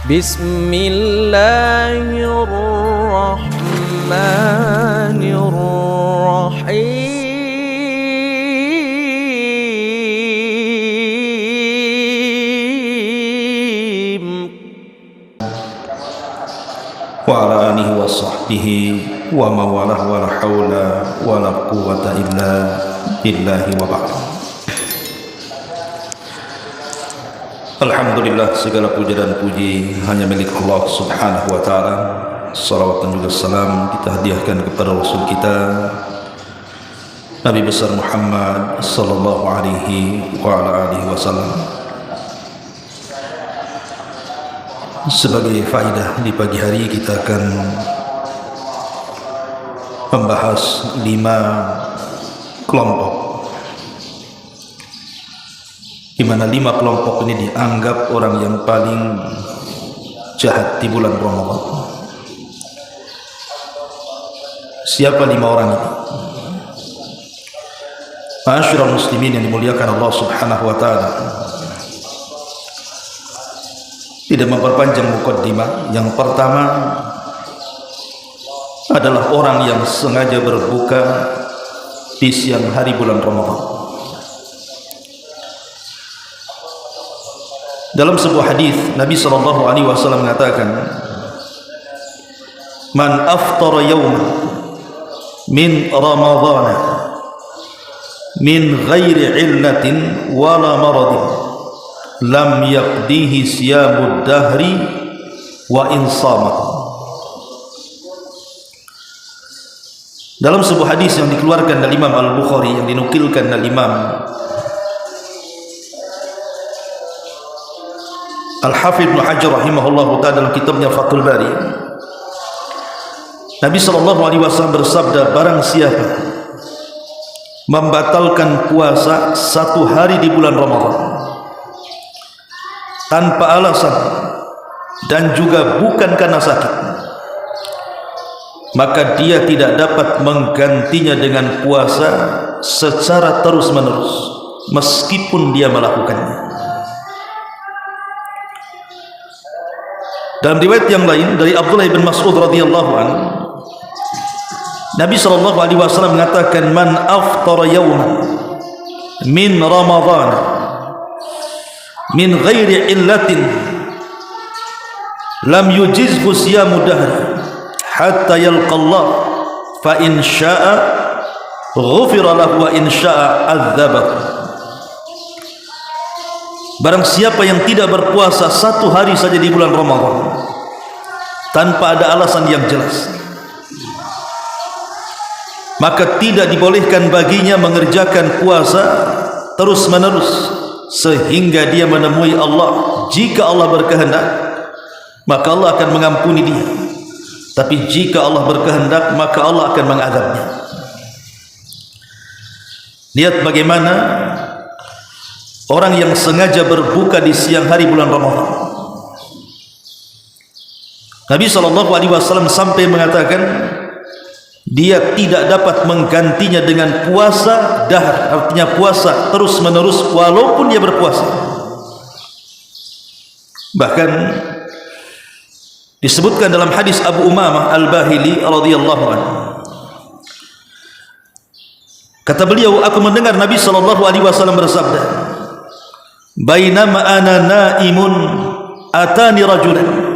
Bismillahirrahmanirrahim. Wa ala alihi wa sahbihi wa mawalah wa la hawla wa la quwwata illa billahi wa ba'd. Alhamdulillah, segala puja dan puji hanya milik Allah subhanahu wa ta'ala. Salawat dan juga salam kita hadiahkan kepada Rasul kita Nabi besar Muhammad sallallahu alaihi wa ala alihi wasallam. Sebagai faedah di pagi hari kita akan membahas 5 kelompok, di mana 5 kelompok ini dianggap orang yang paling jahat di bulan Ramadan. Siapa 5 orang ini? Ma'asyiral muslimin yang dimuliakan Allah subhanahu wa ta'ala, tidak memperpanjang mukaddimah. Yang pertama adalah orang yang sengaja berbuka di siang hari bulan Ramadan. Dalam sebuah hadis Nabi sallallahu alaihi wasallam mengatakan, "Man aftara yawman min Ramadhan min ghairi illatin wala maradin lam yaqdihi siyamud dahri wa insama." Dalam sebuah hadis yang dikeluarkan dari Imam Al-Bukhari, yang dinukilkan dari Imam Al-Hafidh Ibn Hajar rahimahullah ta'ala dalam kitabnya Fathul Bari, Nabi SAW bersabda, barang siapa membatalkan puasa 1 hari di bulan Ramadan tanpa alasan dan juga bukan karena sakit, maka dia tidak dapat menggantinya dengan puasa secara terus menerus meskipun dia melakukannya. Dalam riwayat yang lain dari Abdullah bin Mas'ud radhiyallahu anhu, Nabi sallallahu alaihi wasallam mengatakan, "Man aftara yawman min Ramadhan min ghairi illatin lam yujizhu siyamu dahr hatta yalqa Allah fa in syaa'a ghufira lahu wa in syaa'a adzabahu." Barang siapa yang tidak berpuasa 1 hari saja di bulan Ramadan tanpa ada alasan yang jelas, maka tidak dibolehkan baginya mengerjakan puasa terus menerus sehingga dia menemui Allah. Jika Allah berkehendak, maka Allah akan mengampuni dia, tapi jika Allah berkehendak, maka Allah akan mengadabnya. Lihat bagaimana orang yang sengaja berbuka di siang hari bulan Ramadan. Nabi SAW sampai mengatakan dia tidak dapat menggantinya dengan puasa dahar, artinya puasa terus menerus walaupun dia berpuasa. Bahkan disebutkan dalam hadis Abu Umamah Al-Bahili radhiyallahu anhu, kata beliau, aku mendengar Nabi SAW bersabda, "Bainama ana naimun atani rajulan."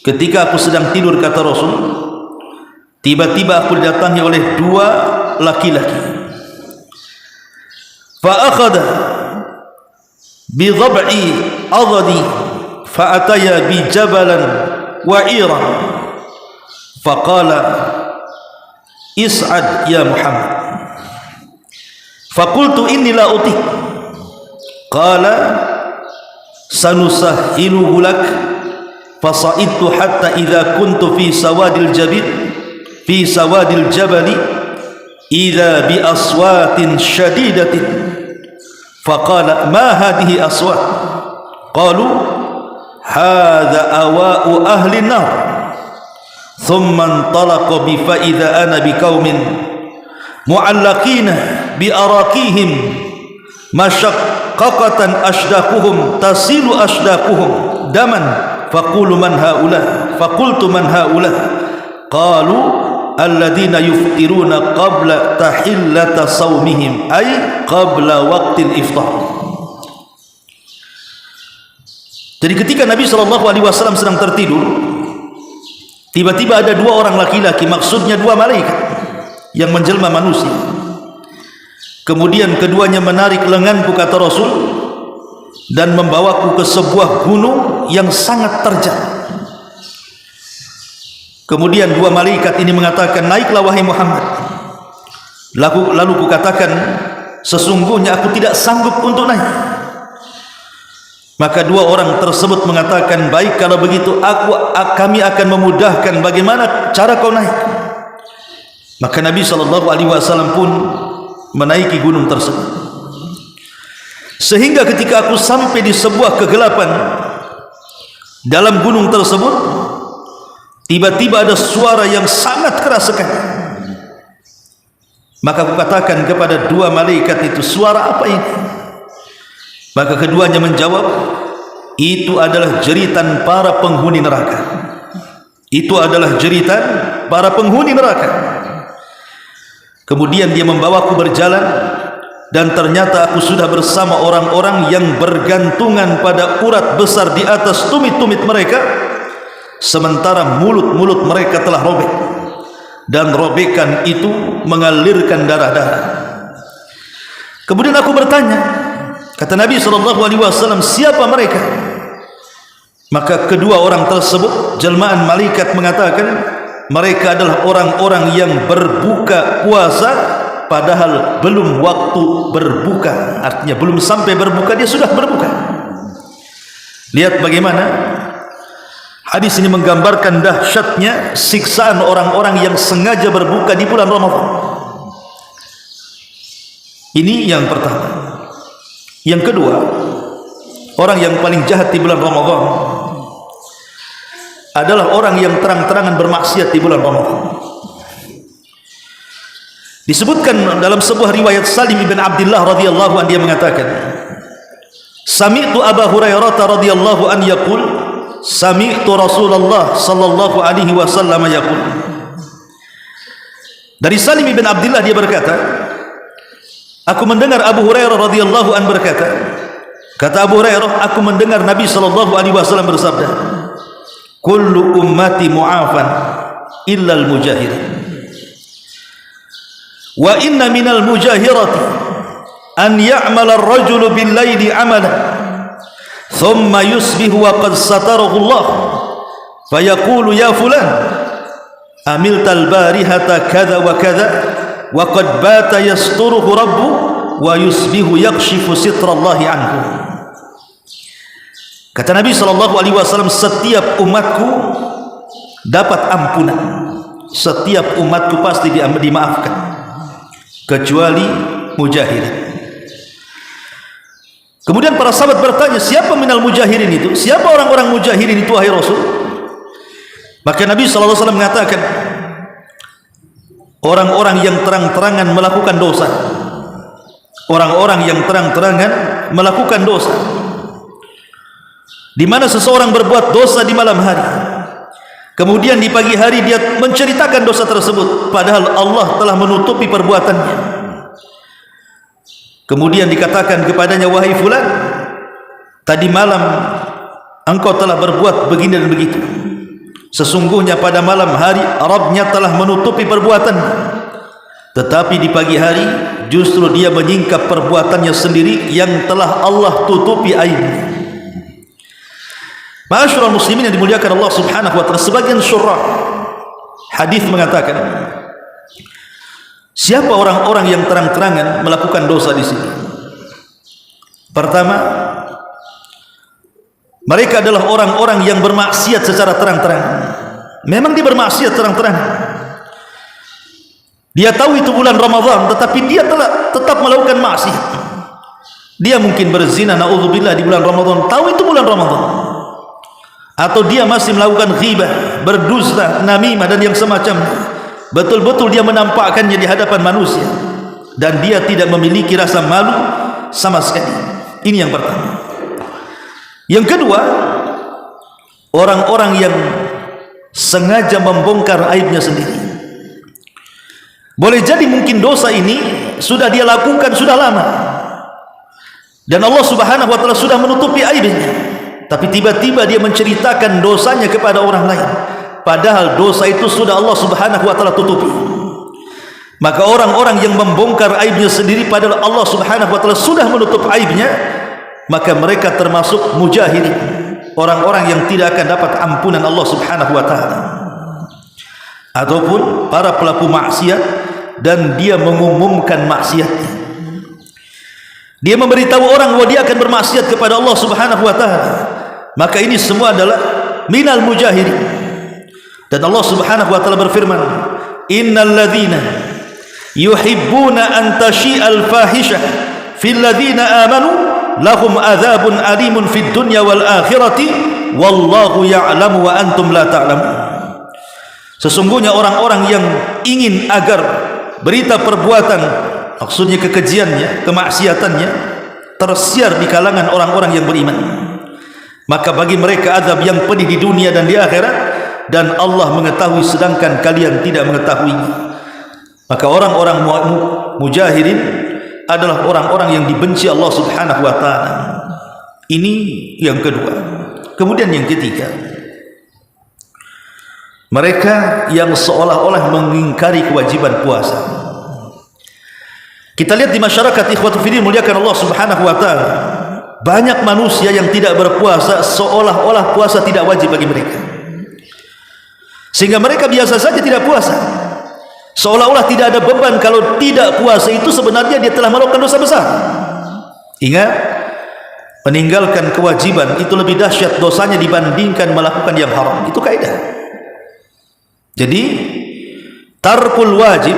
Ketika aku sedang tidur, kata Rasul, tiba-tiba aku didatangi oleh 2 laki-laki. Fa akhadha bi dhab'i adadi fa ataya bi jabalan wa'ira fa qala is'ad ya Muhammad. Fa qultu inni la utik. Qala sanusahhiluhu lak. Fa sa'idtu hatta idza kuntu fi sawadil jabali idza bi aswatin shadidatin faqala ma hadhihi aswat qalu hadha awa'u ahli nar thumma intalaqa bi fa idza ana bi qaumin mu'allaqina bi arakihim mashaqqatan ashdaquhum tasilu ashdaquhum daman faqulu man haula, faqultu man haula, qalu alladziina yuftiruna qabla tahillata saumihim, ay qabla waqtil iftar. Jadi ketika Nabi SAW sedang tertidur, tiba-tiba ada dua orang laki-laki, maksudnya dua malaikat yang menjelma manusia. Kemudian keduanya menarik lenganku, kata Rasul, dan membawaku ke sebuah gunung yang sangat terjal. Kemudian dua malaikat ini mengatakan, naiklah wahai Muhammad. Lalu kukatakan, sesungguhnya aku tidak sanggup untuk naik. Maka dua orang tersebut mengatakan, baik kalau begitu kami akan memudahkan bagaimana cara kau naik. Maka Nabi SAW pun menaiki gunung tersebut, sehingga ketika aku sampai di sebuah kegelapan dalam gunung tersebut, tiba-tiba ada suara yang sangat keras sekali. Maka aku katakan kepada dua malaikat itu, suara apa ini? Maka keduanya menjawab, itu adalah jeritan para penghuni neraka. Itu adalah jeritan para penghuni neraka. Kemudian dia membawaku berjalan, dan ternyata aku sudah bersama orang-orang yang bergantungan pada urat besar di atas tumit-tumit mereka, sementara mulut-mulut mereka telah robek, dan robekan itu mengalirkan darah-darah. Kemudian aku bertanya, kata Nabi SAW, siapa mereka? Maka kedua orang tersebut, jelmaan malaikat, mengatakan, mereka adalah orang-orang yang berbuka puasa padahal belum waktu berbuka. Artinya belum sampai berbuka, dia sudah berbuka. Lihat bagaimana hadis ini menggambarkan dahsyatnya siksaan orang-orang yang sengaja berbuka di bulan Ramadan. Ini yang pertama. Yang kedua, orang yang paling jahat di bulan Ramadan adalah orang yang terang-terangan bermaksiat di bulan Ramadan. Disebutkan dalam sebuah riwayat Salim bin Abdullah radhiyallahu anhu, dia mengatakan, sami'tu Abu Hurairah radhiyallahu anhu yaqul, sami'tu Rasulullah sallallahu alaihi wasallam yaqul. Dari Salim bin Abdullah dia berkata, aku mendengar Abu Hurairah radhiyallahu anhu berkata, kata Abu Hurairah, aku mendengar Nabi sallallahu alaihi wasallam bersabda, kullu ummati mu'afan illa al-mujahirin. Wa inna minal mujahirati an ya'mala ar-rajulu bil-laili 'amalan thumma yusbihu wa qad satarahu Allah fayaqulu ya fulan amilta al-barihata kadha wa kadha wa qad bata yasturuhu rabbu wa yusbihu yakshifu sitrallahi anhu. Kata Nabi SAW, setiap umatku dapat ampunan, setiap umatku pasti dimaafkan, kecuali mujahirin. Kemudian para sahabat bertanya, siapa minal mujahirin itu? Siapa orang-orang mujahirin itu, wahai Rasul? Maka Nabi SAW mengatakan, orang-orang yang terang-terangan melakukan dosa. Orang-orang yang terang-terangan melakukan dosa, di mana seseorang berbuat dosa di malam hari, kemudian di pagi hari dia menceritakan dosa tersebut, padahal Allah telah menutupi perbuatannya. Kemudian dikatakan kepadanya, wahai fulan, tadi malam engkau telah berbuat begini dan begitu. Sesungguhnya pada malam hari Rabbnya telah menutupi perbuatannya, tetapi di pagi hari justru dia menyingkap perbuatannya sendiri yang telah Allah tutupi aibnya. Ma'asyiral muslimin yang dimuliakan Allah Subhanahu wa taala, sebagian syurah hadis mengatakan, siapa orang-orang yang terang-terangan melakukan dosa di sini? Pertama, mereka adalah orang-orang yang bermaksiat secara terang-terangan. Memang dia bermaksiat terang-terangan. Dia tahu itu bulan Ramadan, tetapi dia tetap melakukan maksiat. Dia mungkin berzina, naudzubillah, di bulan Ramadan, tahu itu bulan Ramadan. Atau dia masih melakukan ghibah, berdusta, namimah dan yang semacamnya. Betul-betul dia menampakkannya di hadapan manusia, dan dia tidak memiliki rasa malu sama sekali. Ini yang pertama. Yang kedua, orang-orang yang sengaja membongkar aibnya sendiri. Boleh jadi mungkin dosa ini sudah dia lakukan sudah lama, dan Allah Subhanahu wa taala sudah menutupi aibnya, tapi tiba-tiba dia menceritakan dosanya kepada orang lain, padahal dosa itu sudah Allah Subhanahu wa taala tutupi. Maka orang-orang yang membongkar aibnya sendiri padahal Allah Subhanahu wa taala sudah menutup aibnya, maka mereka termasuk mujahirin, orang-orang yang tidak akan dapat ampunan Allah Subhanahu wa taala. Ataupun para pelaku maksiat dan dia mengumumkan maksiatnya, dia memberitahu orang bahwa dia akan bermaksiat kepada Allah Subhanahu wa taala, maka ini semua adalah minal mujahirin. Dan Allah Subhanahu wa taala berfirman, innal ladzina yuhibbuna an tashi'al fahishah fil ladzina amanu lahum adzabun alimun fid dunya wal akhirati wallahu ya'lamu wa antum la ta'lamun. Sesungguhnya orang-orang yang ingin agar berita perbuatan, maksudnya kekejiannya, kemaksiatannya tersiar di kalangan orang-orang yang beriman, maka bagi mereka azab yang pedih di dunia dan di akhirat, dan Allah mengetahui sedangkan kalian tidak mengetahuinya. Maka orang-orang mujahirin adalah orang-orang yang dibenci Allah Subhanahu wa taala. Ini yang kedua. Kemudian yang ketiga, mereka yang seolah-olah mengingkari kewajiban puasa. Kita lihat di masyarakat ikhwatul fillah muliakan Allah Subhanahu wa taala, banyak manusia yang tidak berpuasa seolah-olah puasa tidak wajib bagi mereka, sehingga mereka biasa saja tidak puasa, seolah-olah tidak ada beban. Kalau tidak puasa itu sebenarnya dia telah melakukan dosa besar. Ingat, meninggalkan kewajiban itu lebih dahsyat dosanya dibandingkan melakukan yang haram. Itu kaidah. Jadi tarkul wajib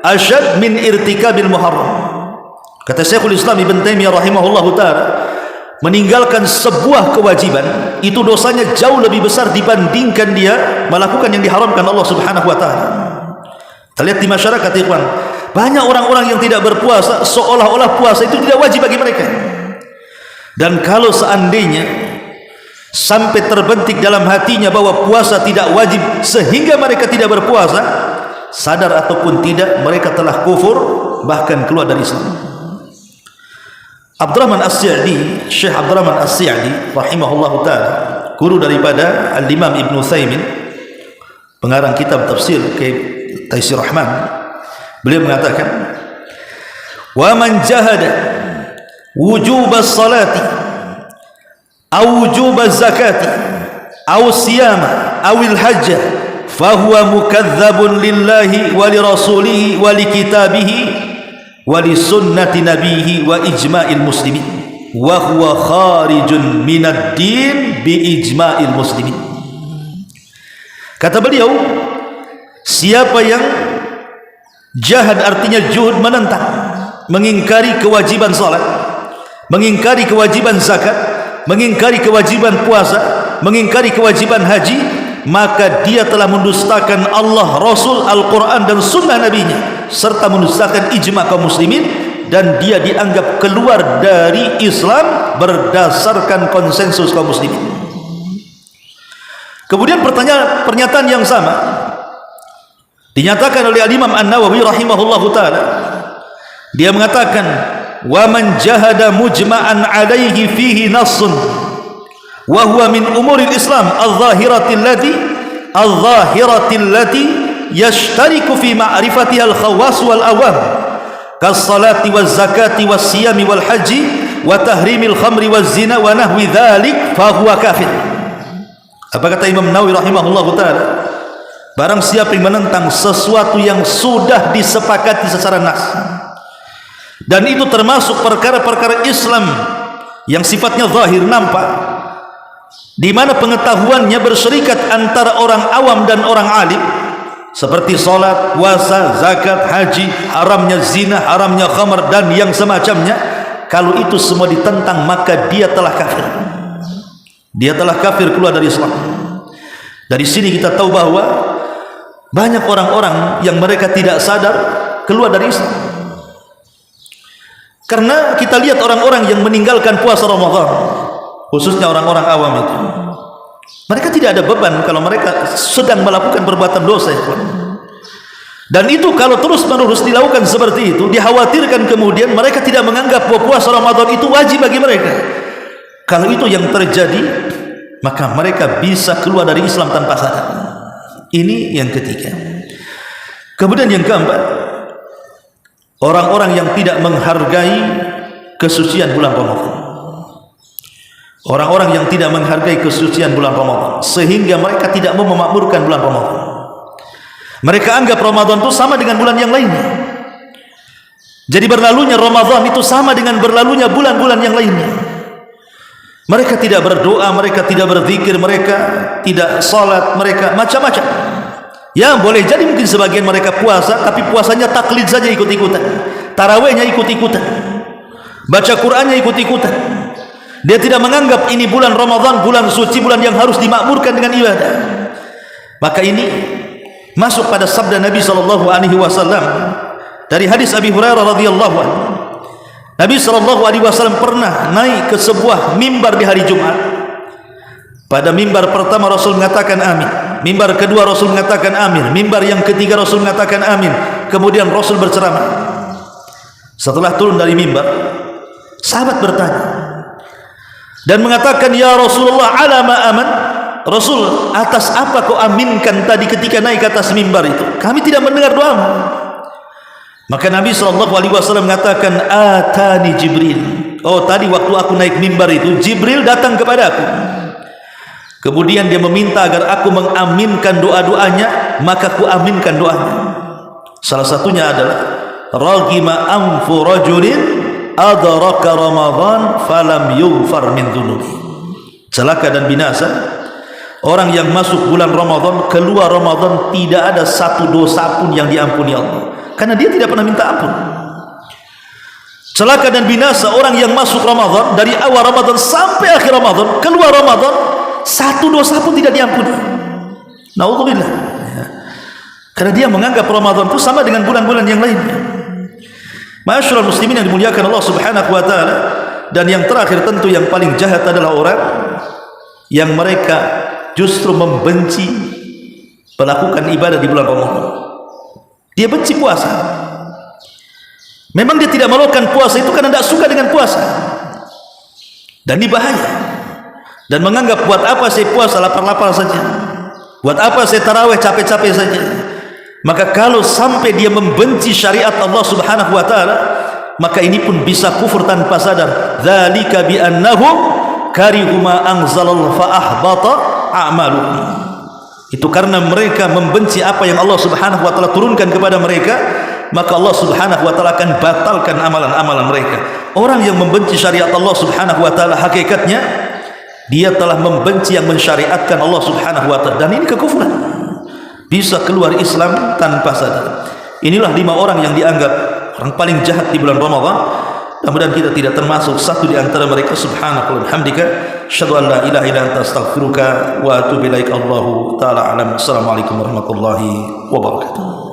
asyad min irtikabil muharram. Kata Syekhul Islam Ibn Taimiyah rahimahullahu ta'ala, meninggalkan sebuah kewajiban itu dosanya jauh lebih besar dibandingkan dia melakukan yang diharamkan Allah Subhanahu wa ta'ala. Kita lihat di masyarakat ikhwan, banyak orang-orang yang tidak berpuasa seolah-olah puasa itu tidak wajib bagi mereka. Dan kalau seandainya sampai terbentik dalam hatinya bahwa puasa tidak wajib sehingga mereka tidak berpuasa, sadar ataupun tidak, mereka telah kufur, bahkan keluar dari Islam. Abdurrahman As-Sa'di, Syekh Abdurrahman As-Sa'di rahimahullahu ta'ala, guru daripada Al-Imam Ibn Utsaimin, pengarang kitab tafsir Taisir Rahman, beliau mengatakan, wa man jahada wujub as-salati aw wujub az-zakati aw siyama aw al-hajj fahuwa mukadzdzabun lillahi wa li rasulihi wa li kitabihi wa li sunnati nabihi wa ijma'il muslimin wa huwa kharijun minad din bi ijma'il muslimin. Kata beliau, siapa yang jahad artinya juhud, menentang, mengingkari kewajiban salat, mengingkari kewajiban zakat, mengingkari kewajiban puasa, mengingkari kewajiban haji, maka dia telah mendustakan Allah, Rasul, Al-Quran dan sunnah nabinya, serta mendustakan ijma' kaum muslimin, dan dia dianggap keluar dari Islam berdasarkan konsensus kaum muslimin. Kemudian pernyataan yang sama dinyatakan oleh Imam An-Nawawi rahimahullahu ta'ala. Dia mengatakan, wa man jahada mujma'an alaihi fihi nassun wa huwa min umuril Islam al-zahirati allati yashtariku fi ma'rifatiha al-khawas wal awam kas-salati waz zakati was siyami wal haji wa tahrimil khamri waz zina wa nahwi dhalik fa huwa kafir. Apa kata Imam Nawawi rahimahullahu ta'ala? Barang siapa yang menentang sesuatu yang sudah disepakati secara nas, dan itu termasuk perkara-perkara Islam yang sifatnya zahir, nampak, di mana pengetahuannya berserikat antara orang awam dan orang alim, seperti salat, puasa, zakat, haji, haramnya zina, haramnya khamar dan yang semacamnya. Kalau itu semua ditentang, maka dia telah kafir. Dia telah kafir, keluar dari Islam. Dari sini kita tahu bahwa banyak orang-orang yang mereka tidak sadar keluar dari Islam. Karena kita lihat orang-orang yang meninggalkan puasa Ramadan, khususnya orang-orang awam itu, Mereka tidak ada beban kalau mereka sedang melakukan perbuatan dosa. Dan itu kalau terus-menerus dilakukan seperti itu, dikhawatirkan kemudian mereka tidak menganggap bahwa puasa Ramadan itu wajib bagi mereka. Kalau itu yang terjadi, maka mereka bisa keluar dari Islam tanpa sadar. Ini yang ketiga. Kemudian yang keempat, orang-orang yang tidak menghargai kesucian bulan Ramadan. Orang-orang yang tidak menghargai kesucian bulan Ramadan, sehingga mereka tidak mau memakmurkan bulan Ramadan. Mereka anggap Ramadan itu sama dengan bulan yang lainnya. Jadi berlalunya Ramadan itu sama dengan berlalunya bulan-bulan yang lainnya. Mereka tidak berdoa, mereka tidak berzikir, mereka tidak salat, mereka macam-macam. Ya, boleh jadi mungkin sebagian mereka puasa, tapi puasanya taklid saja, ikut-ikutan. Tarawihnya ikut-ikutan. Baca Qur'annya ikut-ikutan. Dia tidak menganggap ini bulan Ramadan, bulan suci, bulan yang harus dimakmurkan dengan ibadah. Maka ini masuk pada sabda Nabi SAW dari hadis Abi Hurairah radhiyallahu anhu. Nabi SAW pernah naik ke sebuah mimbar di hari Jumat. Pada mimbar pertama Rasul mengatakan amin, mimbar kedua Rasul mengatakan amin, mimbar yang ketiga Rasul mengatakan amin. Kemudian Rasul berceramah. Setelah turun dari mimbar, sahabat bertanya dan mengatakan, ya Rasulullah, ala ma aman. Rasul, atas apa kau aminkan tadi ketika naik ke atas mimbar itu? Kami tidak mendengar doamu. Maka Nabi SAW mengatakan, atani Jibril. Oh, tadi waktu aku naik mimbar itu Jibril datang kepada aku. Kemudian dia meminta agar aku mengaminkan doa-doanya, maka ku aminkan doanya. Salah satunya adalah ragima anfu rajulin adraka Ramadan falam yughfar min dhunubi. Celaka dan binasa orang yang masuk bulan Ramadan, keluar Ramadan tidak ada satu dosa pun yang diampuni Allah, karena dia tidak pernah minta ampun. Celaka dan binasa orang yang masuk Ramadan, dari awal Ramadan sampai akhir Ramadan, keluar Ramadan satu dosa pun tidak diampuni. Naudzubillah. Karena dia menganggap Ramadan itu sama dengan bulan-bulan yang lainnya. Ma'asyiral muslimin yang dimuliakan Allah Subhanahu wa taala. Dan yang terakhir tentu yang paling jahat adalah orang yang mereka justru membenci melakukan ibadah di bulan Ramadan. Dia benci puasa. Memang dia tidak melakukan puasa itu karena tidak suka dengan puasa. Dan ini bahaya. Dan menganggap buat apa saya puasa lapar-lapar saja, buat apa saya tarawih capek-capek saja. Maka kalau sampai dia membenci syariat Allah Subhanahu wa taala, maka ini pun bisa kufur tanpa sadar. Dzalika bi annahum karihu ma anzalallahu fa ahbata a'maluhum. Itu karena mereka membenci apa yang Allah Subhanahu wa taala turunkan kepada mereka, maka Allah Subhanahu wa taala akan batalkan amalan-amalan mereka. Orang yang membenci syariat Allah Subhanahu wa taala, hakikatnya dia telah membenci yang mensyariatkan Allah Subhanahu wa taala, dan ini kekufuran. Bisa keluar Islam tanpa sadar. Inilah 5 orang yang dianggap orang paling jahat di bulan Ramadan. Mudah-mudahan kita tidak termasuk satu di antara mereka. Subhanaka wa bihamdika asyhadu an la ilaha illa anta astaghfiruka wa atubu ilaik. Allahu taala alam. Assalamualaikum warahmatullahi wabarakatuh.